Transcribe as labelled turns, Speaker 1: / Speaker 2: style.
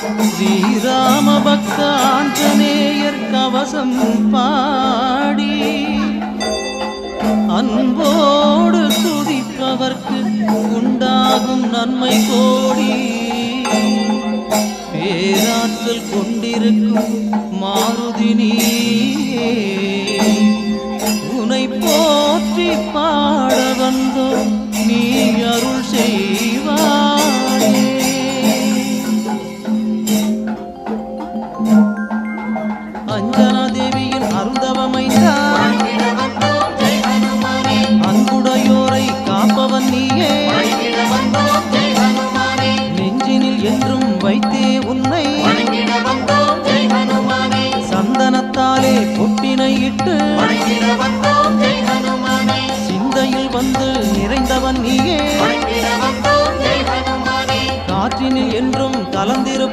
Speaker 1: ஸ்ரீராம பக்த ஆஞ்சநேயர் கவசம் பாடி அன்போடு துதிப்பவர்க்கு உண்டாகும் நன்மை கோடி. பேராற்றல் கொண்டிருக்கும் மாருதி நீயே உனை போற்றி பாட வந்தோம் நீ அருள் செய்வாயே. அஞ்சனா தேவியின் அருந்தவமைந்தா அன்புடையோரை காப்பவன் நீயே. நெஞ்சினில் என்றும் வைத்தே உன்னை சந்தனத்தாலே பொட்டினை இட்டு சிந்தையில் வந்து நிறைந்தவன் நீயே. காற்றினில் என்றும் கலந்திருப்ப